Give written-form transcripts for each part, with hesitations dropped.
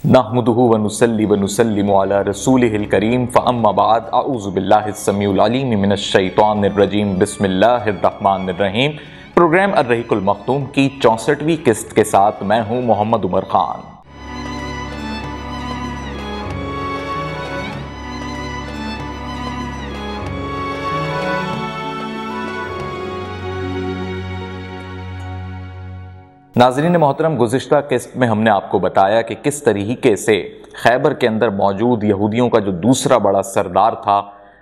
نحمدہ ونصلی ونسلم علی رسولہ الکریم فاما بعد اعوذ باللہ السمیع العلیم من الشیطان الرجیم بسم اللہ الرحمن الرحیم۔ پروگرام الرحیق المختوم کی 64ویں قسط کے ساتھ میں ہوں محمد عمر خان۔ ناظرین محترم، گزشتہ قسط میں ہم نے آپ کو بتایا کہ کس طریقے سے خیبر کے اندر موجود یہودیوں کا جو دوسرا بڑا سردار تھا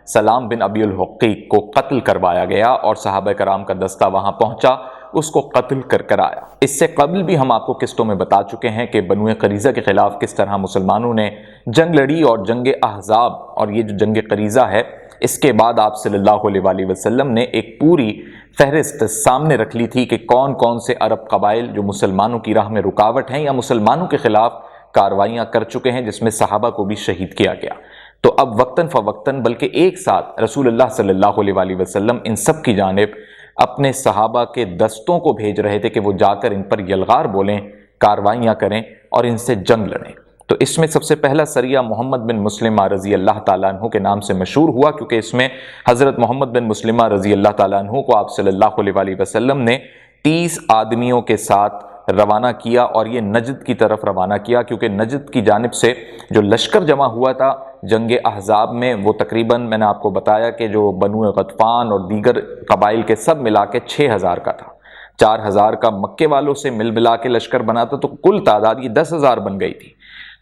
سلام بن ابی الحقیق کو قتل کروایا گیا اور صحابہ کرام کا دستہ وہاں پہنچا، اس کو قتل کر آیا۔ اس سے قبل بھی ہم آپ کو قسطوں میں بتا چکے ہیں کہ بنو قریظہ کے خلاف کس طرح مسلمانوں نے جنگ لڑی، اور جنگ احزاب اور یہ جو جنگ قریظہ ہے اس کے بعد آپ صلی اللہ علیہ وآلہ وسلم نے ایک پوری فہرست سامنے رکھ لی تھی کہ کون کون سے عرب قبائل جو مسلمانوں کی راہ میں رکاوٹ ہیں یا مسلمانوں کے خلاف کاروائیاں کر چکے ہیں، جس میں صحابہ کو بھی شہید کیا گیا۔ تو اب وقتاً فوقتاً بلکہ ایک ساتھ رسول اللہ صلی اللہ علیہ وآلہ وسلم ان سب کی جانب اپنے صحابہ کے دستوں کو بھیج رہے تھے کہ وہ جا کر ان پر یلغار بولیں، کاروائیاں کریں اور ان سے جنگ لڑیں۔ تو اس میں سب سے پہلا سریہ محمد بن مسلمہ رضی اللہ تعالیٰ عنہ کے نام سے مشہور ہوا، کیونکہ اس میں حضرت محمد بن مسلمہ رضی اللہ تعالیٰ عنہ کو آپ صلی اللہ علیہ وآلہ وسلم نے 30 آدمیوں کے ساتھ روانہ کیا اور یہ نجد کی طرف روانہ کیا، کیونکہ نجد کی جانب سے جو لشکر جمع ہوا تھا جنگ احزاب میں وہ تقریباً میں نے آپ کو بتایا کہ جو بنو غطفان اور دیگر قبائل کے سب ملا کے 6000 کا تھا۔ 4000 کا مکے والوں سے مل ملا کے لشکر بنا تھا، تو کل تعداد یہ 10,000 بن گئی تھی۔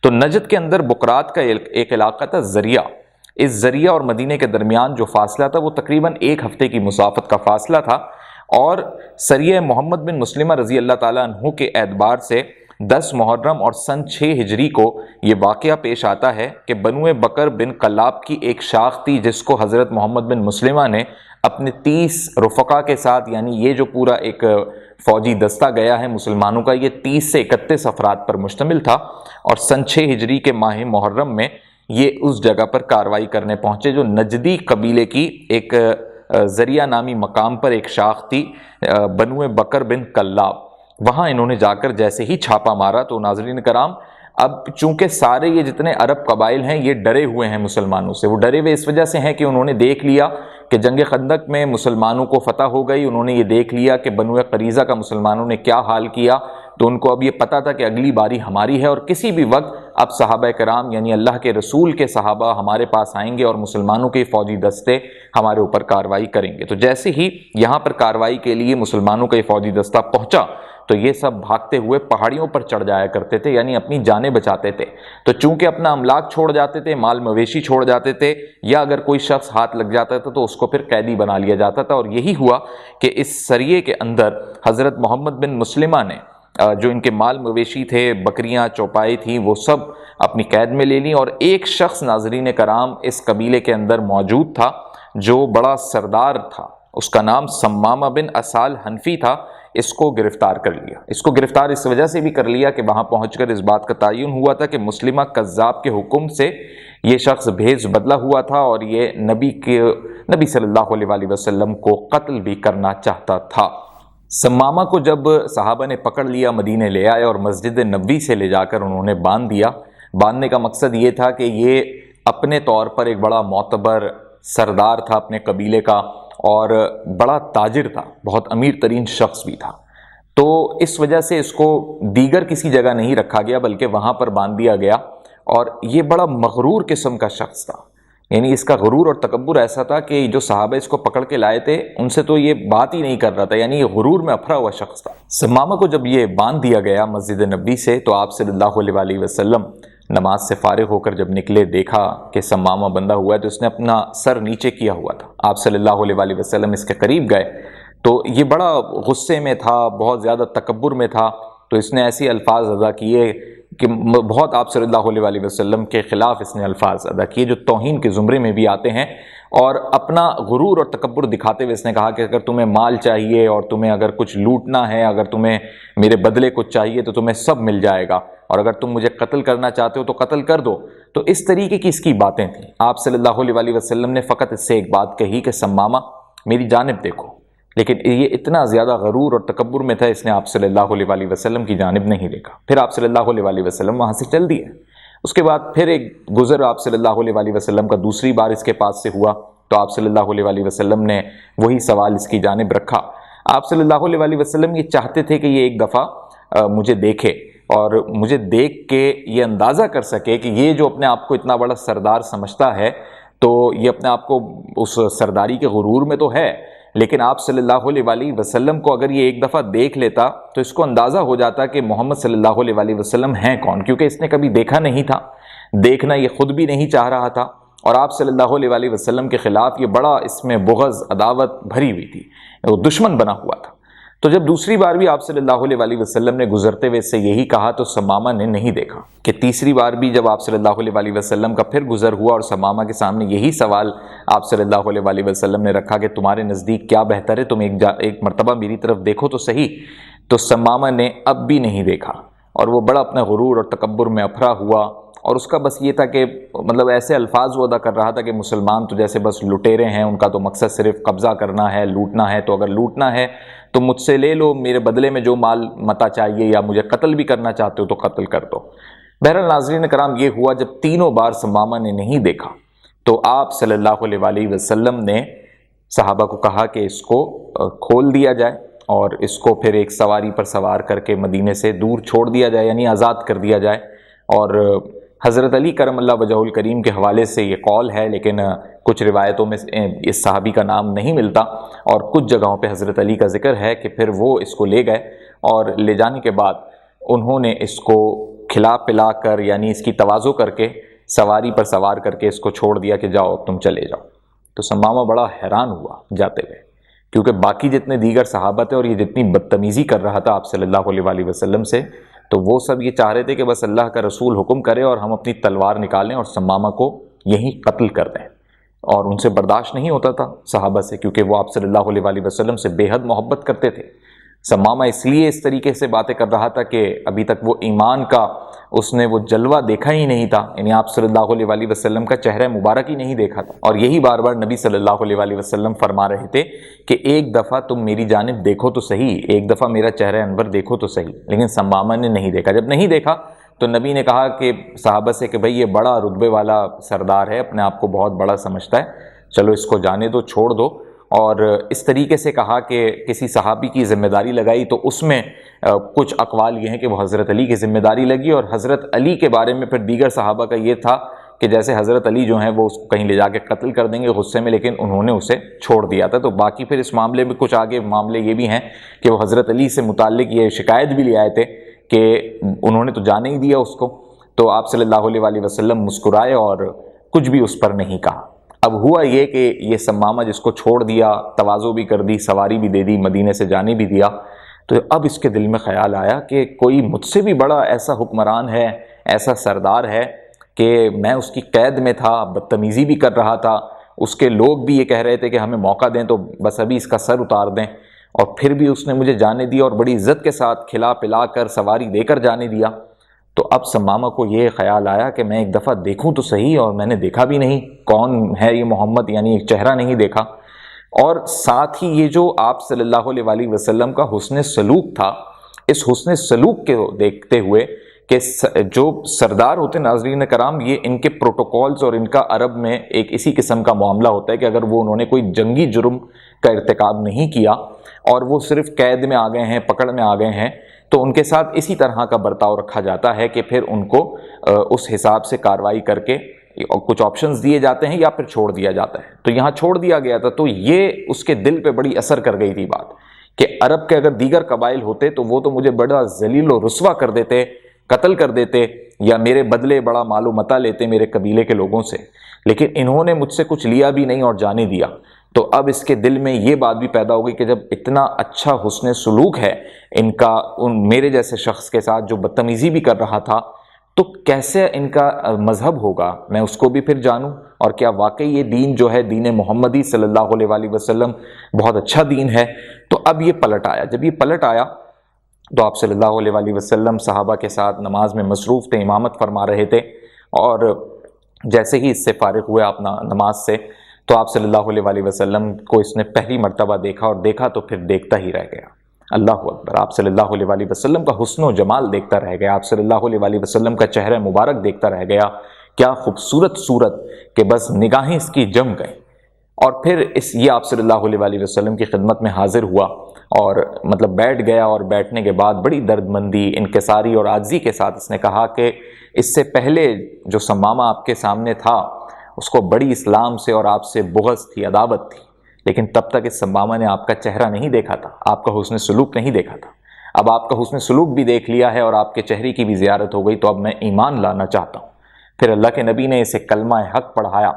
تو نجد کے اندر بکرات کا ایک علاقہ تھا ذریعہ، اس ذریعہ اور مدینہ کے درمیان جو فاصلہ تھا وہ تقریباً 1 ہفتے کی مسافت کا فاصلہ تھا، اور سریہ محمد بن مسلمہ رضی اللہ تعالیٰ عنہ کے اعتبار سے 10 محرم اور سن 6 ہجری کو یہ واقعہ پیش آتا ہے کہ بنو بکر بن قلاب کی ایک شاخ تھی جس کو حضرت محمد بن مسلمہ نے اپنے 30 رفقا کے ساتھ، یعنی یہ جو پورا ایک فوجی دستہ گیا ہے مسلمانوں کا، یہ 30 سے 31 افراد پر مشتمل تھا، اور سن 6 ہجری کے ماہ محرم میں یہ اس جگہ پر کارروائی کرنے پہنچے جو نجدی قبیلے کی ایک ذریعہ نامی مقام پر ایک شاخ تھی بنو بکر بن قلاب۔ وہاں انہوں نے جا کر جیسے ہی چھاپا مارا تو ناظرین کرام، اب چونکہ سارے یہ جتنے عرب قبائل ہیں یہ ڈرے ہوئے ہیں مسلمانوں سے، وہ ڈرے ہوئے اس وجہ سے ہیں کہ انہوں نے دیکھ لیا کہ جنگ خندق میں مسلمانوں کو فتح ہو گئی، انہوں نے یہ دیکھ لیا کہ بنو قریظہ کا مسلمانوں نے کیا حال کیا، تو ان کو اب یہ پتہ تھا کہ اگلی باری ہماری ہے، اور کسی بھی وقت اب صحابہ کرام یعنی اللہ کے رسول کے صحابہ ہمارے پاس آئیں گے اور مسلمانوں کے فوجی دستے ہمارے اوپر کارروائی کریں گے۔ تو جیسے ہی یہاں پر کارروائی کے لیے مسلمانوں کا یہ فوجی دستہ پہنچا تو یہ سب بھاگتے ہوئے پہاڑیوں پر چڑھ جایا کرتے تھے، یعنی اپنی جانیں بچاتے تھے۔ تو چونکہ اپنا املاک چھوڑ جاتے تھے، مال مویشی چھوڑ جاتے تھے، یا اگر کوئی شخص ہاتھ لگ جاتا تھا تو اس کو پھر قیدی بنا لیا جاتا تھا، اور یہی ہوا کہ اس سریے کے اندر حضرت محمد بن مسلمہ نے جو ان کے مال مویشی تھے، بکریاں چوپائی تھیں، وہ سب اپنی قید میں لے لیں، اور ایک شخص ناظرین کرام اس قبیلے کے اندر موجود تھا جو بڑا سردار تھا، اس کا نام سمامہ بن اسال حنفی تھا، اس کو گرفتار کر لیا۔ اس کو گرفتار اس وجہ سے بھی کر لیا کہ وہاں پہنچ کر اس بات کا تعین ہوا تھا کہ مسلمہ کذاب کے حکم سے یہ شخص بھیج بدلا ہوا تھا، اور یہ نبی صلی اللہ علیہ وآلہ وسلم کو قتل بھی کرنا چاہتا تھا۔ سمامہ کو جب صحابہ نے پکڑ لیا، مدینے لے آئے اور مسجد نبوی سے لے جا کر انہوں نے باندھ دیا۔ باندھنے کا مقصد یہ تھا کہ یہ اپنے طور پر ایک بڑا معتبر سردار تھا اپنے قبیلے کا، اور بڑا تاجر تھا، بہت امیر ترین شخص بھی تھا، تو اس وجہ سے اس کو دیگر کسی جگہ نہیں رکھا گیا بلکہ وہاں پر باندھ دیا گیا۔ اور یہ بڑا مغرور قسم کا شخص تھا، یعنی اس کا غرور اور تکبر ایسا تھا کہ جو صحابہ اس کو پکڑ کے لائے تھے ان سے تو یہ بات ہی نہیں کر رہا تھا، یعنی یہ غرور میں افرا ہوا شخص تھا۔ سمامہ کو جب یہ باندھ دیا گیا مسجد نبوی سے تو آپ صلی اللہ علیہ وآلہ وسلم نماز سے فارغ ہو کر جب نکلے، دیکھا کہ سمامہ بندہ ہوا ہے، تو اس نے اپنا سر نیچے کیا ہوا تھا۔ آپ صلی اللہ علیہ وآلہ وسلم اس کے قریب گئے تو یہ بڑا غصے میں تھا، بہت زیادہ تکبر میں تھا، تو اس نے ایسی الفاظ ادا کیے کہ بہت آپ صلی اللہ علیہ وآلہ وسلم کے خلاف اس نے الفاظ ادا کیے جو توہین کے زمرے میں بھی آتے ہیں، اور اپنا غرور اور تکبر دکھاتے ہوئے اس نے کہا کہ اگر تمہیں مال چاہیے اور تمہیں اگر کچھ لوٹنا ہے، اگر تمہیں میرے بدلے کچھ چاہیے تو تمہیں سب مل جائے گا، اور اگر تم مجھے قتل کرنا چاہتے ہو تو قتل کر دو۔ تو اس طریقے کی اس کی باتیں تھیں۔ آپ صلی اللہ علیہ وآلہ وسلم نے فقط اس سے ایک بات کہی کہ سمامہ میری جانب دیکھو، لیکن یہ اتنا زیادہ غرور اور تکبر میں تھا، اس نے آپ صلی اللہ علیہ وآلہ وسلم کی جانب نہیں دیکھا۔ پھر آپ صلی اللہ علیہ وآلہ وسلم وہاں سے چل دیے۔ اس کے بعد پھر ایک گزر آپ صلی اللہ علیہ وسلم کا دوسری بار اس کے پاس سے ہوا تو آپ صلی اللہ علیہ وسلم نے وہی سوال اس کی جانب رکھا۔ آپ صلی اللہ علیہ وسلم یہ چاہتے تھے کہ یہ ایک دفعہ مجھے دیکھے اور مجھے دیکھ کے یہ اندازہ کر سکے کہ یہ جو اپنے آپ کو اتنا بڑا سردار سمجھتا ہے تو یہ اپنے آپ کو اس سرداری کے غرور میں تو ہے، لیکن آپ صلی اللہ علیہ وسلم کو اگر یہ ایک دفعہ دیکھ لیتا تو اس کو اندازہ ہو جاتا کہ محمد صلی اللہ علیہ وسلم ہیں کون، کیونکہ اس نے کبھی دیکھا نہیں تھا، دیکھنا یہ خود بھی نہیں چاہ رہا تھا، اور آپ صلی اللہ علیہ وسلم کے خلاف یہ بڑا اس میں بغض عداوت بھری ہوئی تھی، وہ دشمن بنا ہوا تھا۔ تو جب دوسری بار بھی آپ صلی اللہ علیہ وسلم نے گزرتے ہوئے اس سے یہی کہا تو ثمامہ نے نہیں دیکھا کہ تیسری بار بھی جب آپ صلی اللہ علیہ وسلم کا پھر گزر ہوا اور ثمامہ کے سامنے یہی سوال آپ صلی اللہ علیہ وسلم نے رکھا کہ تمہارے نزدیک کیا بہتر ہے، تم ایک مرتبہ میری طرف دیکھو تو صحیح، تو ثمامہ نے اب بھی نہیں دیکھا اور وہ بڑا اپنا غرور اور تکبر میں افرا ہوا، اور اس کا بس یہ تھا کہ مطلب ایسے الفاظ وہ ادا کر رہا تھا کہ مسلمان تو جیسے بس لٹیرے ہیں، ان کا تو مقصد صرف قبضہ کرنا ہے، لوٹنا ہے، تو اگر لوٹنا ہے تو مجھ سے لے لو، میرے بدلے میں جو مال متا چاہیے، یا مجھے قتل بھی کرنا چاہتے ہو تو قتل کر دو۔ بہرحال ناظرین کرام، یہ ہوا جب تینوں بار ثمامہ نے نہیں دیکھا تو آپ صلی اللہ علیہ وسلم نے صحابہ کو کہا کہ اس کو کھول دیا جائے اور اس کو پھر ایک سواری پر سوار کر کے مدینے سے دور چھوڑ دیا جائے، یعنی آزاد کر دیا جائے۔ اور حضرت علی کرم اللہ وجہہ الکریم کے حوالے سے یہ قول ہے، لیکن کچھ روایتوں میں اس صحابی کا نام نہیں ملتا، اور کچھ جگہوں پہ حضرت علی کا ذکر ہے کہ پھر وہ اس کو لے گئے، اور لے جانے کے بعد انہوں نے اس کو کھلا پلا کر، یعنی اس کی تواضع کر کے سواری پر سوار کر کے اس کو چھوڑ دیا کہ جاؤ تم چلے جاؤ۔ تو ثمامہ بڑا حیران ہوا جاتے ہوئے، کیونکہ باقی جتنے دیگر صحابہ تھے اور یہ جتنی بدتمیزی کر رہا تھا آپ صلی اللہ علیہ وسلم سے، تو وہ سب یہ چاہ رہے تھے کہ بس اللہ کا رسول حکم کرے اور ہم اپنی تلوار نکالیں اور ثمامہ کو یہیں قتل کر دیں، اور ان سے برداشت نہیں ہوتا تھا صحابہ سے، کیونکہ وہ آپ صلی اللہ علیہ وسلم سے بے حد محبت کرتے تھے۔ ثمامہ اس لیے اس طریقے سے باتیں کر رہا تھا کہ ابھی تک وہ ایمان کا اس نے وہ جلوہ دیکھا ہی نہیں تھا، یعنی آپ صلی اللہ علیہ وسلم کا چہرہ مبارک ہی نہیں دیکھا تھا، اور یہی بار بار نبی صلی اللہ علیہ وسلم فرما رہے تھے کہ ایک دفعہ تم میری جانب دیکھو تو صحیح، ایک دفعہ میرا چہرہ انور دیکھو تو صحیح، لیکن ثمامہ نے نہیں دیکھا۔ جب نہیں دیکھا تو نبی نے کہا کہ صحابہ سے کہ بھئی یہ بڑا رتبے والا سردار ہے، اپنے آپ کو بہت بڑا سمجھتا ہے، چلو اس کو جانے دو، چھوڑ دو۔ اور اس طریقے سے کہا کہ کسی صحابی کی ذمہ داری لگائی تو اس میں کچھ اقوال یہ ہیں کہ وہ حضرت علی کی ذمہ داری لگی، اور حضرت علی کے بارے میں پھر دیگر صحابہ کا یہ تھا کہ جیسے حضرت علی جو ہیں وہ اس کو کہیں لے جا کے قتل کر دیں گے غصے میں، لیکن انہوں نے اسے چھوڑ دیا تھا۔ تو باقی پھر اس معاملے میں کچھ آگے معاملے یہ بھی ہیں کہ وہ حضرت علی سے متعلق یہ شکایت بھی لے آئے تھے کہ انہوں نے تو جانے ہی دیا اس کو، تو آپ صلی اللہ علیہ وسلم مسکرائے اور کچھ بھی اس پر نہیں کہا۔ اب ہوا یہ کہ یہ ثمامہ جس کو چھوڑ دیا، تواضع بھی کر دی، سواری بھی دے دی، مدینے سے جانے بھی دیا، تو اب اس کے دل میں خیال آیا کہ کوئی مجھ سے بھی بڑا ایسا حکمران ہے، ایسا سردار ہے کہ میں اس کی قید میں تھا، بدتمیزی بھی کر رہا تھا، اس کے لوگ بھی یہ کہہ رہے تھے کہ ہمیں موقع دیں تو بس ابھی اس کا سر اتار دیں، اور پھر بھی اس نے مجھے جانے دیا اور بڑی عزت کے ساتھ کھلا پلا کر سواری دے کر جانے دیا۔ تو اب ثمامہ کو یہ خیال آیا کہ میں ایک دفعہ دیکھوں تو صحیح، اور میں نے دیکھا بھی نہیں کون ہے یہ محمد، یعنی ایک چہرہ نہیں دیکھا، اور ساتھ ہی یہ جو آپ صلی اللہ علیہ وسلم کا حسن سلوک تھا، اس حسن سلوک کے دیکھتے ہوئے کہ جو سردار ہوتے ناظرین کرام، یہ ان کے پروٹوکولز اور ان کا عرب میں ایک اسی قسم کا معاملہ ہوتا ہے کہ اگر وہ انہوں نے کوئی جنگی جرم کا ارتکاب نہیں کیا اور وہ صرف قید میں آ گئے ہیں، پکڑ میں آ گئے ہیں، تو ان کے ساتھ اسی طرح کا برتاؤ رکھا جاتا ہے کہ پھر ان کو اس حساب سے کارروائی کر کے کچھ آپشنز دیے جاتے ہیں یا پھر چھوڑ دیا جاتا ہے۔ تو یہاں چھوڑ دیا گیا تھا، تو یہ اس کے دل پہ بڑی اثر کر گئی تھی بات کہ عرب کے اگر دیگر قبائل ہوتے تو وہ تو مجھے بڑا ذلیل و رسوا کر دیتے، قتل کر دیتے، یا میرے بدلے بڑا مال و متا لیتے میرے قبیلے کے لوگوں سے، لیکن انہوں نے مجھ سے کچھ لیا بھی نہیں اور جانے دیا۔ تو اب اس کے دل میں یہ بات بھی پیدا ہو گئی کہ جب اتنا اچھا حسن سلوک ہے ان کا میرے جیسے شخص کے ساتھ جو بدتمیزی بھی کر رہا تھا، تو کیسے ان کا مذہب ہوگا، میں اس کو بھی پھر جانوں، اور کیا واقعی یہ دین جو ہے دین محمدی صلی اللہ علیہ وسلم بہت اچھا دین ہے۔ تو اب یہ پلٹ آیا۔ جب یہ پلٹ آیا تو آپ صلی اللہ علیہ وسلم صحابہ کے ساتھ نماز میں مصروف تھے، امامت فرما رہے تھے، اور جیسے ہی اس سے فارغ ہوئے آپ نماز سے، تو آپ صلی اللہ علیہ وسلم کو اس نے پہلی مرتبہ دیکھا، اور دیکھا تو پھر دیکھتا ہی رہ گیا۔ اللہ اکبر، آپ صلی اللہ علیہ وسلم کا حسن و جمال دیکھتا رہ گیا، آپ صلی اللہ علیہ وسلم کا چہرہ مبارک دیکھتا رہ گیا، کیا خوبصورت صورت کہ بس نگاہیں اس کی جم گئیں۔ اور پھر یہ آپ صلی اللہ علیہ وسلم کی خدمت میں حاضر ہوا اور مطلب بیٹھ گیا، اور بیٹھنے کے بعد بڑی درد مندی، انکساری اور عاجزی کے ساتھ اس نے کہا کہ اس سے پہلے جو ثمامہ آپ کے سامنے تھا اس کو بڑی اسلام سے اور آپ سے بغض تھی، عداوت تھی، لیکن تب تک اس ثمامہ نے آپ کا چہرہ نہیں دیکھا تھا، آپ کا حسن سلوک نہیں دیکھا تھا۔ اب آپ کا حسن سلوک بھی دیکھ لیا ہے اور آپ کے چہرے کی بھی زیارت ہو گئی، تو اب میں ایمان لانا چاہتا ہوں۔ پھر اللہ کے نبی نے اسے کلمہ حق پڑھایا،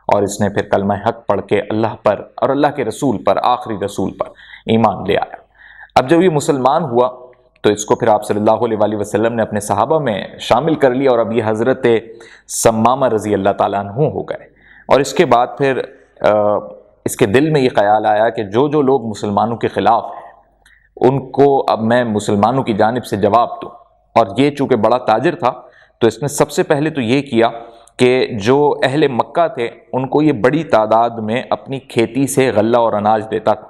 اور اس نے پھر کلمہ حق پڑھ کے اللہ پر اور اللہ کے رسول پر، آخری رسول پر ایمان لے آیا۔ اب جب یہ مسلمان ہوا تو اس کو پھر آپ صلی اللہ علیہ وسلم نے اپنے صحابہ میں شامل کر لیا، اور اب یہ حضرت ثمامہ رضی اللہ تعالیٰ عنہ ہو گئے۔ اور اس کے بعد پھر اس کے دل میں یہ خیال آیا کہ جو لوگ مسلمانوں کے خلاف ہیں ان کو اب میں مسلمانوں کی جانب سے جواب دوں۔ اور یہ چونکہ بڑا تاجر تھا تو اس نے سب سے پہلے تو یہ کیا کہ جو اہل مکہ تھے ان کو یہ بڑی تعداد میں اپنی کھیتی سے غلہ اور اناج دیتا تھا،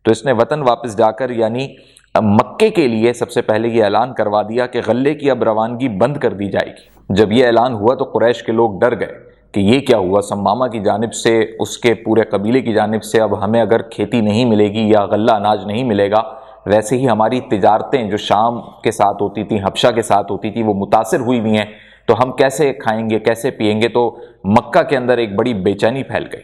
تو اس نے وطن واپس جا کر یعنی مکے کے لیے سب سے پہلے یہ اعلان کروا دیا کہ غلے کی اب روانگی بند کر دی جائے گی۔ جب یہ اعلان ہوا تو قریش کے لوگ ڈر گئے کہ یہ کیا ہوا، ثمامہ کی جانب سے، اس کے پورے قبیلے کی جانب سے اب ہمیں اگر کھیتی نہیں ملے گی یا غلہ اناج نہیں ملے گا، ویسے ہی ہماری تجارتیں جو شام کے ساتھ ہوتی تھیں، حبشہ کے ساتھ ہوتی تھی، وہ متاثر ہوئی ہوئی ہیں، تو ہم کیسے کھائیں گے، کیسے پئیں گے؟ تو مکہ کے اندر ایک بڑی بے چینی پھیل گئی۔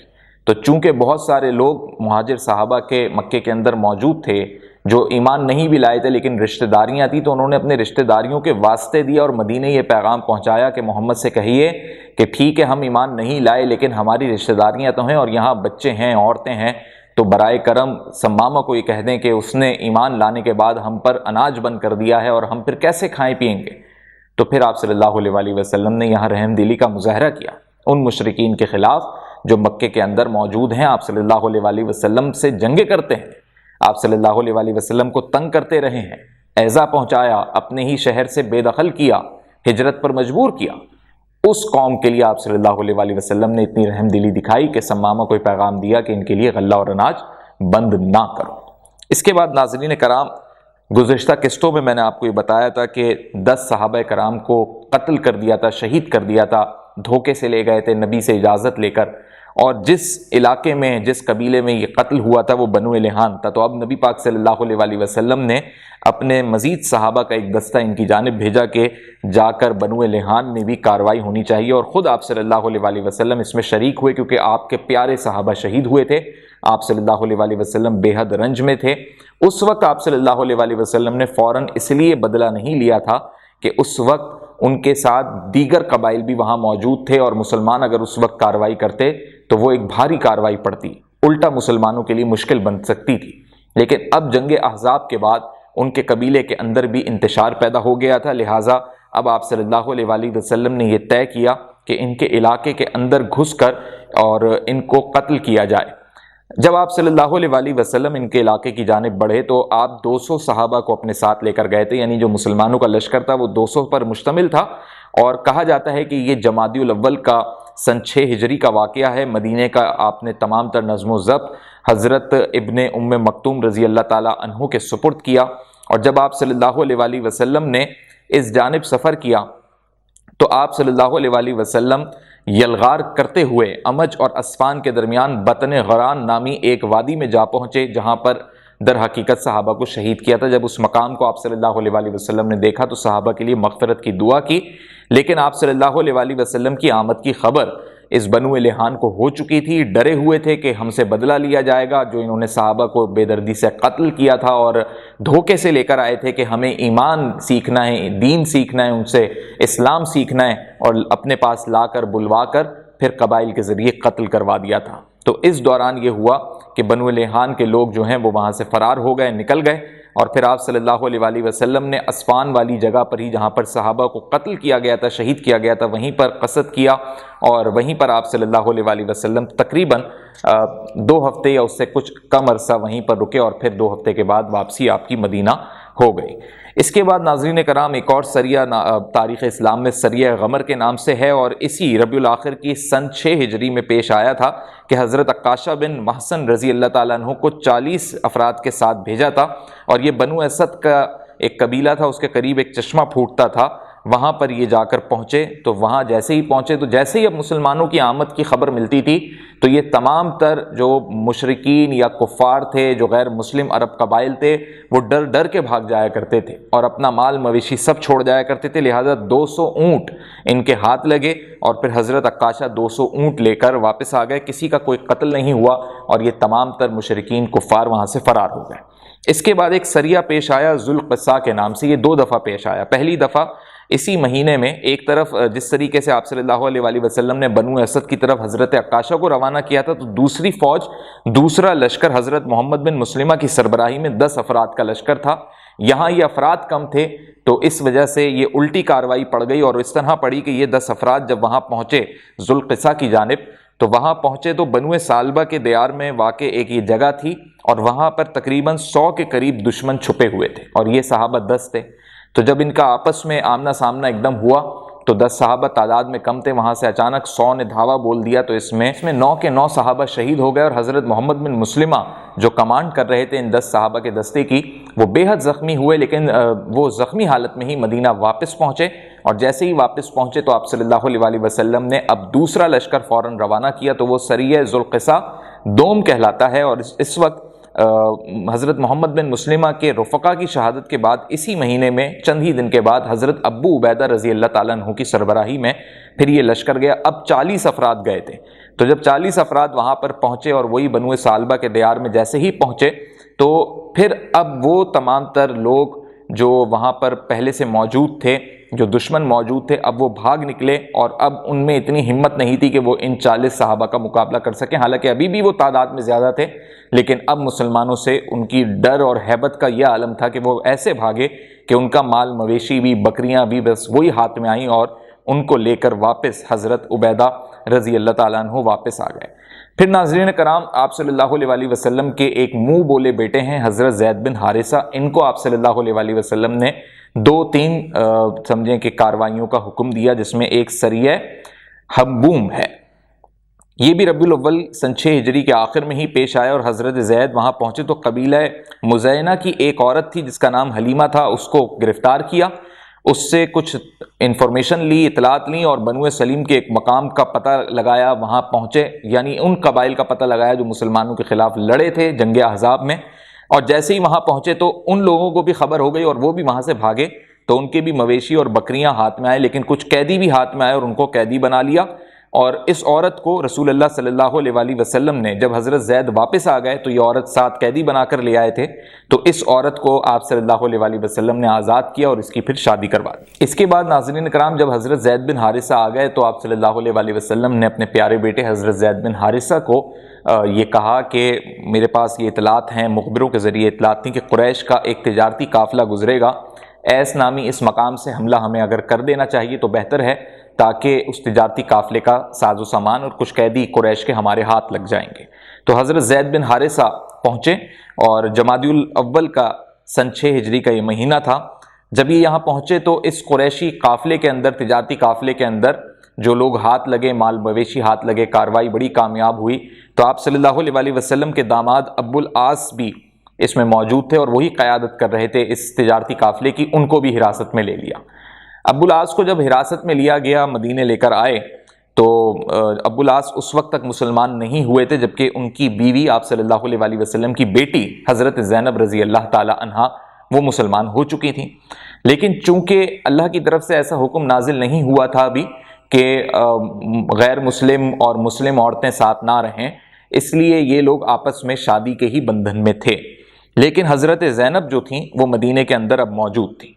تو چونکہ بہت سارے لوگ مہاجر صحابہ کے مکے کے اندر موجود تھے جو ایمان نہیں بھی لائے تھے لیکن رشتہ داریاں تھیں، تو انہوں نے اپنے رشتہ داریوں کے واسطے دیا اور مدینے یہ پیغام پہنچایا کہ محمد سے کہیے کہ ٹھیک ہے ہم ایمان نہیں لائے لیکن ہماری رشتہ داریاں تو ہیں اور یہاں بچے ہیں، عورتیں ہیں، تو برائے کرم ثمامہ کو یہ کہہ دیں کہ اس نے ایمان لانے کے بعد ہم پر اناج بند کر دیا ہے اور ہم پھر کیسے کھائیں پیئیں گے۔ تو پھر آپ صلی اللہ علیہ وسلم نے یہاں رحم دلی کا مظاہرہ کیا ان مشرکین کے خلاف جو مکے کے اندر موجود ہیں، آپ صلی اللہ علیہ وسلم سے جنگیں کرتے ہیں، آپ صلی اللہ علیہ وسلم کو تنگ کرتے رہے ہیں، ایذا پہنچایا، اپنے ہی شہر سے بے دخل کیا، ہجرت پر مجبور کیا۔ اس قوم کے لیے آپ صلی اللہ علیہ وسلم نے اتنی رحم دلی دکھائی کہ ثمامہ کو پیغام دیا کہ ان کے لیے غلہ اور اناج بند نہ کرو۔ اس کے بعد ناظرین کرام، گزشتہ قسطوں میں نے آپ کو یہ بتایا تھا کہ 10 صحابہ کرام کو قتل کر دیا تھا، شہید کر دیا تھا، دھوکے سے لے گئے تھے نبی سے اجازت لے کر، اور جس علاقے میں، جس قبیلے میں یہ قتل ہوا تھا وہ بنو لحان تھا۔ تو اب نبی پاک صلی اللہ علیہ وسلم نے اپنے مزید صحابہ کا ایک دستہ ان کی جانب بھیجا کہ جا کر بنو لحان میں بھی کارروائی ہونی چاہیے، اور خود آپ صلی اللہ علیہ وسلم اس میں شریک ہوئے کیونکہ آپ کے پیارے صحابہ شہید ہوئے تھے، آپ صلی اللہ علیہ وسلم بے حد رنج میں تھے۔ اس وقت آپ صلی اللہ علیہ وسلم نے فوراً اس لیے بدلہ نہیں لیا تھا کہ اس وقت ان کے ساتھ دیگر قبائل بھی وہاں موجود تھے، اور مسلمان اگر اس وقت کارروائی کرتے تو وہ ایک بھاری کارروائی پڑتی، الٹا مسلمانوں کے لیے مشکل بن سکتی تھی۔ لیکن اب جنگ احزاب کے بعد ان کے قبیلے کے اندر بھی انتشار پیدا ہو گیا تھا، لہٰذا اب آپ صلی اللہ علیہ وسلم نے یہ طے کیا کہ ان کے علاقے کے اندر گھس کر اور ان کو قتل کیا جائے۔ جب آپ صلی اللہ علیہ وسلم ان کے علاقے کی جانب بڑھے تو آپ 200 صحابہ کو اپنے ساتھ لے کر گئے تھے، یعنی جو مسلمانوں کا لشکر تھا وہ 200 پر مشتمل تھا، اور کہا جاتا ہے کہ یہ جمادی الاول کا سن 6 ہجری کا واقعہ ہے۔ مدینے کا آپ نے تمام تر نظم و ضبط حضرت ابن ام مکتوم رضی اللہ تعالی عنہ کے سپرد کیا، اور جب آپ صلی اللہ علیہ وسلم نے اس جانب سفر کیا تو آپ صلی اللہ علیہ وسلم یلغار کرتے ہوئے امج اور اسفان کے درمیان بطن غران نامی ایک وادی میں جا پہنچے، جہاں پر در حقیقت صحابہ کو شہید کیا تھا۔ جب اس مقام کو آپ صلی اللہ علیہ وسلم نے دیکھا تو صحابہ کے لیے مغفرت کی دعا کی، لیکن آپ صلی اللہ علیہ وسلم کی آمد کی خبر اس بنو لحان کو ہو چکی تھی، ڈرے ہوئے تھے کہ ہم سے بدلہ لیا جائے گا، جو انہوں نے صحابہ کو بے دردی سے قتل کیا تھا اور دھوکے سے لے کر آئے تھے کہ ہمیں ایمان سیکھنا ہے، دین سیکھنا ہے، ان سے اسلام سیکھنا ہے، اور اپنے پاس لا کر بلوا کر پھر قبائل کے ذریعے قتل کروا دیا تھا۔ تو اس دوران یہ ہوا کہ بنو لحان کے لوگ جو ہیں وہ وہاں سے فرار ہو گئے، نکل گئے، اور پھر آپ صلی اللہ علیہ وسلم نے اسفان والی جگہ پر ہی جہاں پر صحابہ کو قتل کیا گیا تھا، شہید کیا گیا تھا، وہیں پر قصد کیا، اور وہیں پر آپ صلی اللہ علیہ وسلم تقریباً 2 ہفتے یا اس سے کچھ کم عرصہ وہیں پر رکے، اور پھر 2 ہفتے کے بعد واپسی آپ کی مدینہ ہو گئی۔ اس کے بعد ناظرین کرام ایک اور سریہ تاریخ اسلام میں سریہ غمر کے نام سے ہے، اور اسی ربیع الاخر کی سن 6 ہجری میں پیش آیا تھا کہ حضرت عکاشہ بن محسن رضی اللہ تعالیٰ عنہ کو 40 افراد کے ساتھ بھیجا تھا، اور یہ بنو اسد کا ایک قبیلہ تھا، اس کے قریب ایک چشمہ پھوٹتا تھا، وہاں پر یہ جا کر پہنچے۔ تو وہاں جیسے ہی پہنچے تو جیسے ہی اب مسلمانوں کی آمد کی خبر ملتی تھی تو یہ تمام تر جو مشرکین یا کفار تھے، جو غیر مسلم عرب قبائل تھے، وہ ڈر ڈر کے بھاگ جایا کرتے تھے اور اپنا مال مویشی سب چھوڑ جایا کرتے تھے۔ لہٰذا 200 اونٹ ان کے ہاتھ لگے اور پھر حضرت عکاشہ 200 اونٹ لے کر واپس آ گئے، کسی کا کوئی قتل نہیں ہوا، اور یہ تمام تر مشرکین کفار وہاں سے فرار ہو گئے۔ اس کے بعد ایک سریہ پیش آیا ذوالقصاء کے نام سے، یہ 2 دفعہ پیش آیا۔ پہلی دفعہ اسی مہینے میں ایک طرف جس طریقے سے آپ صلی اللہ علیہ وآلہ وسلم نے بنو اسد کی طرف حضرت عکاشہ کو روانہ کیا تھا، تو دوسری فوج، دوسرا لشکر حضرت محمد بن مسلمہ کی سربراہی میں 10 افراد کا لشکر تھا۔ یہاں یہ افراد کم تھے تو اس وجہ سے یہ الٹی کاروائی پڑ گئی، اور اس طرح پڑی کہ یہ 10 افراد جب وہاں پہنچے ذوالقصاء کی جانب، تو وہاں پہنچے تو بنو سالبہ کے دیار میں واقع ایک یہ جگہ تھی، اور وہاں پر تقریباً 100 کے قریب دشمن چھپے ہوئے تھے، اور یہ صحابہ 10 تھے۔ تو جب ان کا آپس میں آمنا سامنا ایک دم ہوا تو 10 صحابہ تعداد میں کم تھے، وہاں سے اچانک 100 نے دھاوا بول دیا، تو اس میں 9 کے 9 صحابہ شہید ہو گئے، اور حضرت محمد بن مسلمہ جو کمانڈ کر رہے تھے ان 10 صحابہ کے دستے کی، وہ بے حد زخمی ہوئے، لیکن وہ زخمی حالت میں ہی مدینہ واپس پہنچے، اور جیسے ہی واپس پہنچے تو آپ صلی اللہ علیہ وآلہ وسلم نے اب دوسرا لشکر فوراً روانہ کیا، تو وہ سریہ ذوالقصاء دوم کہلاتا ہے۔ اور اس وقت حضرت محمد بن مسلمہ کے رفقا کی شہادت کے بعد اسی مہینے میں چند ہی دن کے بعد حضرت ابو عبیدہ رضی اللہ تعالیٰ عنہ کی سربراہی میں پھر یہ لشکر گیا۔ اب 40 افراد گئے تھے، تو جب 40 افراد وہاں پر پہنچے اور وہی بنو سالبہ کے دیار میں جیسے ہی پہنچے تو پھر اب وہ تمام تر لوگ جو وہاں پر پہلے سے موجود تھے، جو دشمن موجود تھے، اب وہ بھاگ نکلے، اور اب ان میں اتنی ہمت نہیں تھی کہ وہ ان 40 صحابہ کا مقابلہ کر سکیں، حالانکہ ابھی بھی وہ تعداد میں زیادہ تھے، لیکن اب مسلمانوں سے ان کی ڈر اور ہیبت کا یہ عالم تھا کہ وہ ایسے بھاگے کہ ان کا مال مویشی بھی، بکریاں بھی، بس وہی ہاتھ میں آئیں، اور ان کو لے کر واپس حضرت عبیدہ رضی اللہ تعالیٰ عنہ واپس آ گئے۔ پھر ناظرین کرام، آپ صلی اللہ علیہ وآلہ وسلم کے ایک منہ بولے بیٹے ہیں حضرت زید بن حارثہ، ان کو آپ صلی اللہ علیہ وآلہ وسلم نے 2-3 سمجھیں کہ کاروائیوں کا حکم دیا، جس میں ایک سریہ ہمبوم ہے۔ یہ بھی ربیع الاول سن 6 ہجری کے آخر میں ہی پیش آیا، اور حضرت زید وہاں پہنچے تو قبیلہ مزینہ کی ایک عورت تھی جس کا نام حلیمہ تھا، اس کو گرفتار کیا، اس سے کچھ انفارمیشن لی، اطلاعات لیں، اور بنو سلیم کے ایک مقام کا پتہ لگایا، وہاں پہنچے، یعنی ان قبائل کا پتہ لگایا جو مسلمانوں کے خلاف لڑے تھے جنگ احزاب میں، اور جیسے ہی وہاں پہنچے تو ان لوگوں کو بھی خبر ہو گئی اور وہ بھی وہاں سے بھاگے، تو ان کے بھی مویشی اور بکریاں ہاتھ میں آئے، لیکن کچھ قیدی بھی ہاتھ میں آئے اور ان کو قیدی بنا لیا۔ اور اس عورت کو رسول اللہ صلی اللہ علیہ وآلہ وسلم نے جب حضرت زید واپس آ گئے تو یہ عورت ساتھ قیدی بنا کر لے آئے تھے، تو اس عورت کو آپ صلی اللہ علیہ وآلہ وسلم نے آزاد کیا اور اس کی پھر شادی کروا دی۔ اس کے بعد ناظرین کرام، جب حضرت زید بن حارثہ آ گئے تو آپ صلی اللہ علیہ وآلہ وسلم نے اپنے پیارے بیٹے حضرت زید بن حارثہ کو یہ کہا کہ میرے پاس یہ اطلاعات ہیں، مخبروں کے ذریعے اطلاعات تھیں کہ قریش کا ایک تجارتی قافلہ گزرے گا، ایس نامی اس مقام سے حملہ ہمیں اگر کر دینا چاہیے تو بہتر ہے، تاکہ اس تجارتی قافلے کا ساز و سامان اور کچھ قیدی قریش کے ہمارے ہاتھ لگ جائیں گے۔ تو حضرت زید بن حارثہ پہنچے، اور جمادی الاول کا سن 6 ہجری کا یہ مہینہ تھا۔ جب یہ یہاں پہنچے تو اس قریشی قافلے کے اندر، تجارتی قافلے کے اندر جو لوگ ہاتھ لگے، مال مویشی ہاتھ لگے، کاروائی بڑی کامیاب ہوئی۔ تو آپ صلی اللہ علیہ وآلہ وسلم کے داماد ابو العاص بھی اس میں موجود تھے، اور وہی قیادت کر رہے تھے اس تجارتی قافلے کی، ان کو بھی حراست میں لے لیا۔ ابو العاص کو جب حراست میں لیا گیا، مدینے لے کر آئے، تو ابو العاص اس وقت تک مسلمان نہیں ہوئے تھے جبکہ ان کی بیوی آپ صلی اللہ علیہ وآلہ وسلم کی بیٹی حضرت زینب رضی اللہ تعالی عنہا وہ مسلمان ہو چکی تھیں، لیکن چونکہ اللہ کی طرف سے ایسا حکم نازل نہیں ہوا تھا ابھی کہ غیر مسلم اور مسلم عورتیں ساتھ نہ رہیں، اس لیے یہ لوگ آپس میں شادی کے ہی بندھن میں تھے، لیکن حضرت زینب جو تھیں وہ مدینے کے اندر اب موجود تھیں۔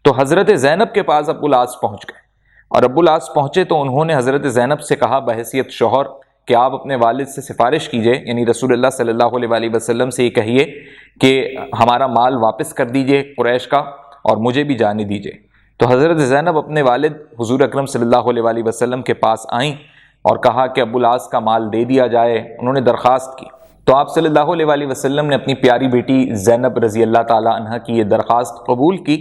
تو حضرت زینب کے پاس ابو العاص پہنچ گئے، اور ابو العاص پہنچے تو انہوں نے حضرت زینب سے کہا بحیثیت شوہر کہ آپ اپنے والد سے سفارش کیجئے، یعنی رسول اللہ صلی اللہ علیہ وآلہ وسلم سے یہ کہیے کہ ہمارا مال واپس کر دیجئے قریش کا، اور مجھے بھی جانے دیجئے۔ تو حضرت زینب اپنے والد حضور اکرم صلی اللہ علیہ وآلہ وسلم کے پاس آئیں اور کہا کہ ابو العاص کا مال دے دیا جائے، انہوں نے درخواست کی۔ تو آپ صلی اللہ علیہ وآلہ وسلم نے اپنی پیاری بیٹی زینب رضی اللہ تعالی عنہ کی یہ درخواست قبول کی،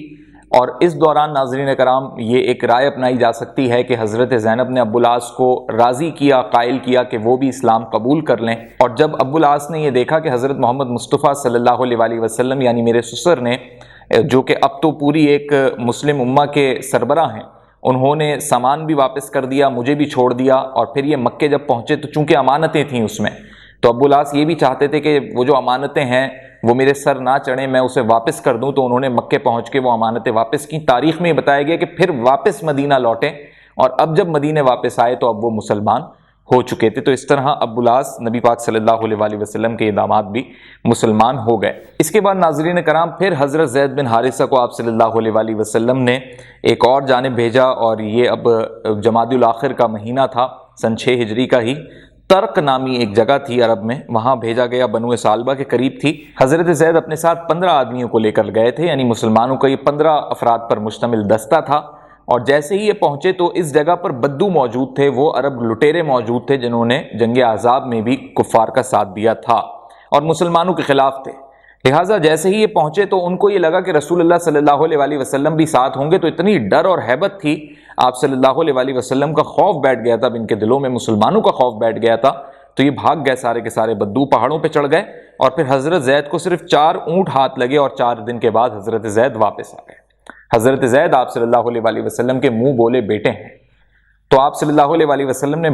اور اس دوران ناظرین کرام یہ ایک رائے اپنائی جا سکتی ہے کہ حضرت زینب نے ابو العاص کو راضی کیا، قائل کیا کہ وہ بھی اسلام قبول کر لیں، اور جب ابو العاص نے یہ دیکھا کہ حضرت محمد مصطفیٰ صلی اللہ علیہ وسلم یعنی میرے سسر نے، جو کہ اب تو پوری ایک مسلم امہ کے سربراہ ہیں، انہوں نے سامان بھی واپس کر دیا، مجھے بھی چھوڑ دیا، اور پھر یہ مکے جب پہنچے تو چونکہ امانتیں تھیں اس میں، تو ابو العاص یہ بھی چاہتے تھے کہ وہ جو امانتیں ہیں وہ میرے سر نہ چڑھیں، میں اسے واپس کر دوں، تو انہوں نے مکے پہنچ کے وہ امانتیں واپس کی۔ تاریخ میں یہ بتایا گیا کہ پھر واپس مدینہ لوٹے، اور اب جب مدینہ واپس آئے تو اب وہ مسلمان ہو چکے تھے۔ تو اس طرح ابو العاص نبی پاک صلی اللہ علیہ وسلم کے داماد بھی مسلمان ہو گئے۔ اس کے بعد ناظرین کرام پھر حضرت زید بن حارثہ کو آپ صلی اللہ علیہ وسلم نے ایک اور جانب بھیجا، اور یہ اب جمادی الاخر کا مہینہ تھا، سن 6 ہجری کا ہی۔ ترک نامی ایک جگہ تھی عرب میں، وہاں بھیجا گیا، بنو سالبہ کے قریب تھی۔ حضرت زید اپنے ساتھ 15 آدمیوں کو لے کر گئے تھے، یعنی مسلمانوں کا یہ 15 افراد پر مشتمل دستہ تھا، اور جیسے ہی یہ پہنچے تو اس جگہ پر بدو موجود تھے، وہ عرب لٹیرے موجود تھے جنہوں نے جنگ احزاب میں بھی کفار کا ساتھ دیا تھا اور مسلمانوں کے خلاف تھے۔ لہٰذا جیسے ہی یہ پہنچے تو ان کو یہ لگا کہ رسول اللہ صلی اللہ علیہ وسلم بھی ساتھ ہوں گے، تو اتنی ڈر اور ہیبت تھی، آپ صلی اللہ علیہ وسلم کا خوف بیٹھ گیا تھا، اب ان کے دلوں میں مسلمانوں کا خوف بیٹھ گیا تھا، تو یہ بھاگ گئے سارے کے سارے بدو، پہاڑوں پہ چڑھ گئے، اور پھر حضرت زید کو صرف 4 اونٹ ہاتھ لگے، اور 4 دن کے بعد حضرت زید واپس آ گئے۔ حضرت زید آپ صلی اللہ علیہ وسلم کے منہ بولے بیٹے ہیں، تو آپ صلی اللہ علیہ وسلم نے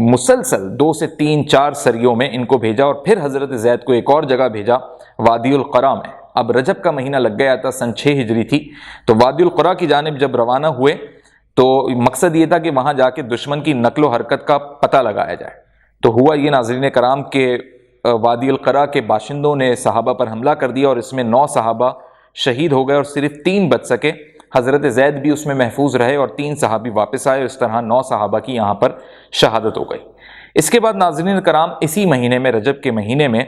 مسلسل 2 سے 3 4 سریوں میں ان کو بھیجا، اور پھر حضرت زید کو ایک اور جگہ بھیجا وادی القرا میں۔ اب رجب کا مہینہ لگ گیا تھا، سن 6 ہجری تھی، تو وادی القرا کی جانب جب روانہ ہوئے تو مقصد یہ تھا کہ وہاں جا کے دشمن کی نقل و حرکت کا پتہ لگایا جائے۔ تو ہوا یہ ناظرین کرام کہ وادی القرا کے باشندوں نے صحابہ پر حملہ کر دیا، اور اس میں 9 صحابہ شہید ہو گئے اور صرف 3 بچ سکے۔ حضرت زید بھی اس میں محفوظ رہے اور 3 صحابی واپس آئے، اس طرح 9 صحابہ کی یہاں پر شہادت ہو گئی۔ اس کے بعد ناظرین کرام اسی مہینے میں، رجب کے مہینے میں،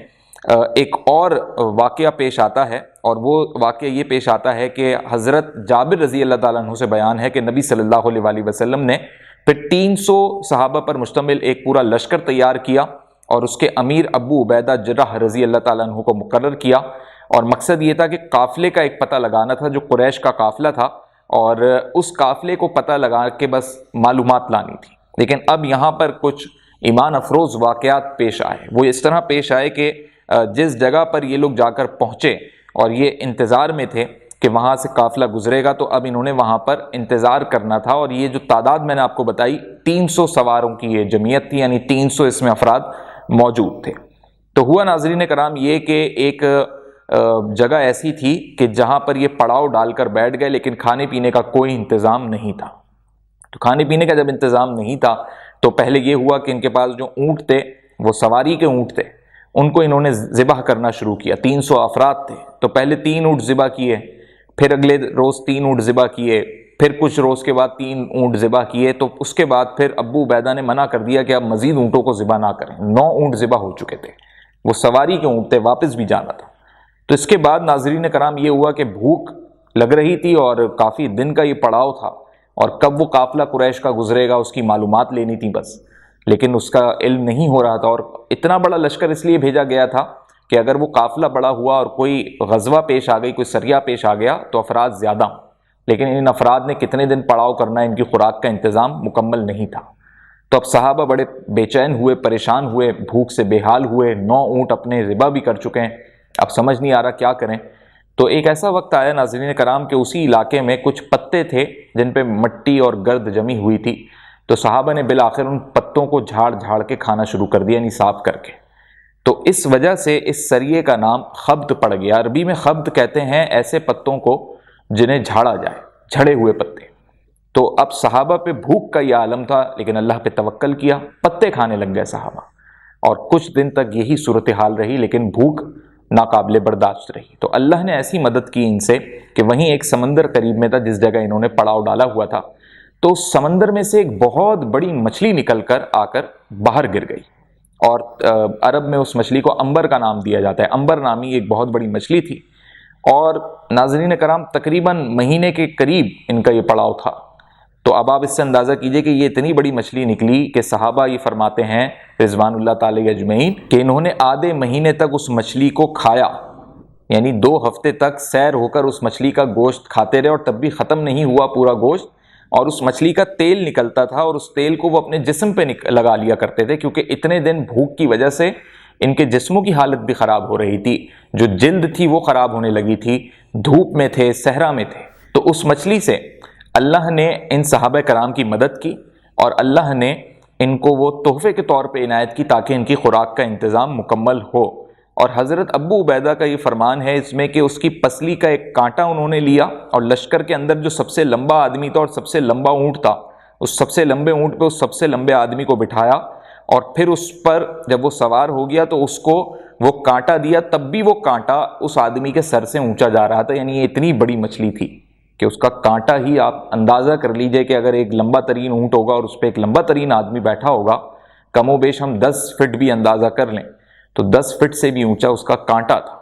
ایک اور واقعہ پیش آتا ہے، اور وہ واقعہ یہ پیش آتا ہے کہ حضرت جابر رضی اللہ تعالیٰ عنہ سے بیان ہے کہ نبی صلی اللہ علیہ وسلم نے پھر 300 صحابہ پر مشتمل ایک پورا لشکر تیار کیا، اور اس کے امیر ابو عبیدہ جرح رضی اللہ تعالیٰ عنہ کو مقرر کیا، اور مقصد یہ تھا کہ قافلے کا ایک پتہ لگانا تھا جو قریش کا قافلہ تھا، اور اس قافلے کو پتہ لگا کے بس معلومات لانی تھی۔ لیکن اب یہاں پر کچھ ایمان افروز واقعات پیش آئے۔ وہ اس طرح پیش آئے کہ جس جگہ پر یہ لوگ جا کر پہنچے اور یہ انتظار میں تھے کہ وہاں سے قافلہ گزرے گا، تو اب انہوں نے وہاں پر انتظار کرنا تھا، اور یہ جو تعداد میں نے آپ کو بتائی 300 سواروں کی یہ جمعیت تھی، یعنی 300 اس میں افراد موجود تھے۔ تو ہوا ناظرین کرام یہ کہ ایک جگہ ایسی تھی کہ جہاں پر یہ پڑاؤ ڈال کر بیٹھ گئے، لیکن کھانے پینے کا کوئی انتظام نہیں تھا۔ تو کھانے پینے کا جب انتظام نہیں تھا تو پہلے یہ ہوا کہ ان کے پاس جو اونٹ تھے وہ سواری کے اونٹ تھے، ان کو انہوں نے ذبح کرنا شروع کیا۔ 300 افراد تھے، تو پہلے 3 اونٹ ذبح کیے، پھر اگلے روز 3 اونٹ ذبح کیے، پھر کچھ روز کے بعد 3 اونٹ ذبح کیے۔ تو اس کے بعد پھر ابو عبیدہ نے منع کر دیا کہ اب مزید اونٹوں کو ذبح نہ کریں۔ 9 اونٹ ذبح ہو چکے تھے، وہ سواری کے اونٹ تھے، واپس بھی جانا تھا۔ تو اس کے بعد ناظرین کرام یہ ہوا کہ بھوک لگ رہی تھی، اور کافی دن کا یہ پڑاؤ تھا، اور کب وہ قافلہ قریش کا گزرے گا اس کی معلومات لینی تھی بس، لیکن اس کا علم نہیں ہو رہا تھا۔ اور اتنا بڑا لشکر اس لیے بھیجا گیا تھا کہ اگر وہ قافلہ بڑا ہوا اور کوئی غزوہ پیش آ گئی، کوئی سریہ پیش آ گیا تو افراد زیادہ ہوں، لیکن ان افراد نے کتنے دن پڑاؤ کرنا ہے، ان کی خوراک کا انتظام مکمل نہیں تھا۔ تو اب صحابہ بڑے بے چین ہوئے، پریشان ہوئے، بھوک سے بے حال ہوئے، 9 اونٹ اپنے ذبح بھی کر چکے ہیں، اب سمجھ نہیں آ رہا کیا کریں۔ تو ایک ایسا وقت آیا ناظرین کرام کہ اسی علاقے میں کچھ پتے تھے جن پہ مٹی اور گرد جمی ہوئی تھی، تو صحابہ نے بالآخر ان پتوں کو جھاڑ جھاڑ کے کھانا شروع کر دیا، یعنی صاف کر کے۔ تو اس وجہ سے اس سریے کا نام خبط پڑ گیا۔ عربی میں خبط کہتے ہیں ایسے پتوں کو جنہیں جھاڑا جائے، جھڑے ہوئے پتے۔ تو اب صحابہ پہ بھوک کا یہ عالم تھا، لیکن اللہ پہ توکل کیا، پتے کھانے لگ گئے صحابہ، اور کچھ دن تک یہی صورتحال رہی، لیکن بھوک ناقابل برداشت رہی۔ تو اللہ نے ایسی مدد کی ان سے کہ وہیں ایک سمندر قریب میں تھا جس جگہ انہوں نے پڑاؤ ڈالا ہوا تھا، تو اس سمندر میں سے ایک بہت بڑی مچھلی نکل کر آ کر باہر گر گئی، اور عرب میں اس مچھلی کو عنبر کا نام دیا جاتا ہے۔ عنبر نامی ایک بہت بڑی مچھلی تھی، اور ناظرین کرام تقریباً مہینے کے قریب ان کا یہ پڑاؤ تھا۔ تو اب آپ اس سے اندازہ کیجئے کہ یہ اتنی بڑی مچھلی نکلی کہ صحابہ یہ فرماتے ہیں رضوان اللہ تعالی اجمعین کہ انہوں نے آدھے مہینے تک اس مچھلی کو کھایا، یعنی 2 ہفتے تک سیر ہو کر اس مچھلی کا گوشت کھاتے رہے اور تب بھی ختم نہیں ہوا پورا گوشت، اور اس مچھلی کا تیل نکلتا تھا اور اس تیل کو وہ اپنے جسم پہ لگا لیا کرتے تھے، کیونکہ اتنے دن بھوک کی وجہ سے ان کے جسموں کی حالت بھی خراب ہو رہی تھی، جو جلد تھی وہ خراب ہونے لگی تھی، دھوپ میں تھے، صحرا میں تھے۔ تو اس مچھلی سے اللہ نے ان صحابہ کرام کی مدد کی اور اللہ نے ان کو وہ تحفے کے طور پہ عنایت کی تاکہ ان کی خوراک کا انتظام مکمل ہو۔ اور حضرت ابو عبیدہ کا یہ فرمان ہے اس میں کہ اس کی پسلی کا ایک کانٹا انہوں نے لیا اور لشکر کے اندر جو سب سے لمبا آدمی تھا اور سب سے لمبا اونٹ تھا، اس سب سے لمبے اونٹ پہ اس سب سے لمبے آدمی کو بٹھایا اور پھر اس پر جب وہ سوار ہو گیا تو اس کو وہ کانٹا دیا، تب بھی وہ کانٹا اس آدمی کے سر سے اونچا جا رہا تھا۔ یعنی یہ اتنی بڑی مچھلی تھی کہ اس کا کانٹا ہی آپ اندازہ کر لیجئے کہ اگر ایک لمبا ترین اونٹ ہوگا اور اس پہ ایک لمبا ترین آدمی بیٹھا ہوگا، کم و بیش ہم 10 فٹ بھی اندازہ کر لیں تو 10 فٹ سے بھی اونچا اس کا کانٹا تھا۔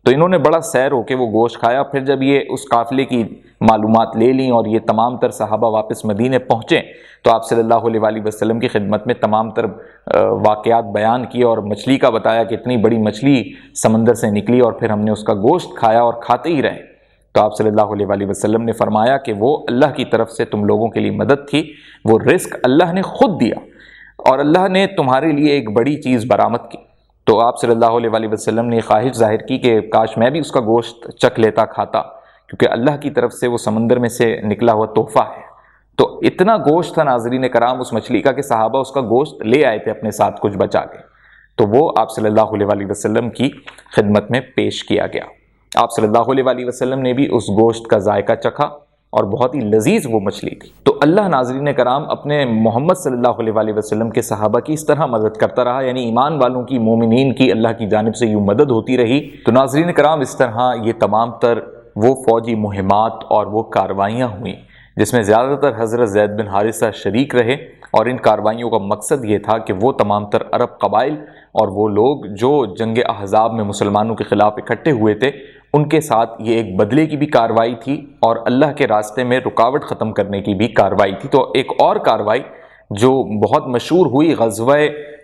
تو انہوں نے بڑا سیر ہو کے وہ گوشت کھایا۔ پھر جب یہ اس قافلے کی معلومات لے لیں اور یہ تمام تر صحابہ واپس مدینے پہنچے تو آپ صلی اللہ علیہ وآلہ وسلم کی خدمت میں تمام تر واقعات بیان کیے اور مچھلی کا بتایا کہ اتنی بڑی مچھلی سمندر سے نکلی اور پھر ہم نے اس کا گوشت کھایا اور کھاتے ہی رہے۔ تو آپ صلی اللہ علیہ وآلہ وسلم نے فرمایا کہ وہ اللہ کی طرف سے تم لوگوں کے لیے مدد تھی، وہ رزق اللہ نے خود دیا اور اللہ نے تمہارے لیے ایک بڑی چیز برآمد کی۔ تو آپ صلی اللہ علیہ وآلہ وسلم نے خواہش ظاہر کی کہ کاش میں بھی اس کا گوشت چکھ لیتا، کھاتا، کیونکہ اللہ کی طرف سے وہ سمندر میں سے نکلا ہوا تحفہ ہے۔ تو اتنا گوشت تھا ناظرین کرام اس مچھلی کا کہ صحابہ اس کا گوشت لے آئے تھے اپنے ساتھ کچھ بچا کے، تو وہ آپ صلی اللہ علیہ وآلہ وسلم کی خدمت میں پیش کیا گیا۔ آپ صلی اللہ علیہ وآلہ وسلم نے بھی اس گوشت کا ذائقہ چکھا اور بہت ہی لذیذ وہ مچھلی تھی۔ تو اللہ ناظرین کرام اپنے محمد صلی اللہ علیہ وآلہ وسلم کے صحابہ کی اس طرح مدد کرتا رہا، یعنی ایمان والوں کی، مومنین کی اللہ کی جانب سے یوں مدد ہوتی رہی۔ تو ناظرین کرام اس طرح یہ تمام تر وہ فوجی مہمات اور وہ کاروائیاں ہوئیں جس میں زیادہ تر حضرت زید بن حارثہ شریک رہے، اور ان کاروائیوں کا مقصد یہ تھا کہ وہ تمام تر عرب قبائل اور وہ لوگ جو جنگ احزاب میں مسلمانوں کے خلاف اکٹھے ہوئے تھے ان کے ساتھ یہ ایک بدلے کی بھی کارروائی تھی اور اللہ کے راستے میں رکاوٹ ختم کرنے کی بھی کارروائی تھی۔ تو ایک اور کارروائی جو بہت مشہور ہوئی غزوہ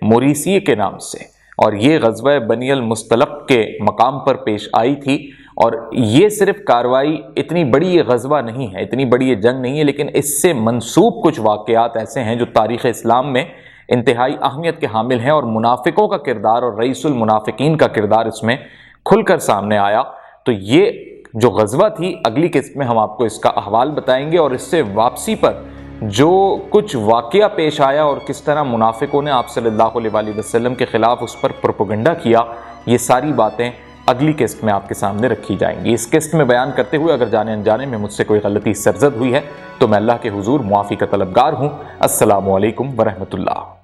موریسی کے نام سے، اور یہ غزوہ بنی المصطلق کے مقام پر پیش آئی تھی، اور یہ صرف کارروائی اتنی بڑی یہ غزوہ نہیں ہے، اتنی بڑی یہ جنگ نہیں ہے، لیکن اس سے منسوب کچھ واقعات ایسے ہیں جو تاریخ اسلام میں انتہائی اہمیت کے حامل ہیں، اور منافقوں کا کردار اور رئیس المنافقین کا کردار اس میں کھل کر سامنے آیا۔ تو یہ جو غزوہ تھی اگلی قسط میں ہم آپ کو اس کا احوال بتائیں گے، اور اس سے واپسی پر جو کچھ واقعہ پیش آیا اور کس طرح منافقوں نے آپ صلی اللہ علیہ وآلہ وسلم کے خلاف اس پر پروپیگنڈا کیا، یہ ساری باتیں اگلی قسط میں آپ کے سامنے رکھی جائیں گی۔ اس قسط میں بیان کرتے ہوئے اگر جانے انجانے میں مجھ سے کوئی غلطی سرزد ہوئی ہے تو میں اللہ کے حضور معافی کا طلبگار ہوں۔ السلام علیکم ورحمۃ اللہ۔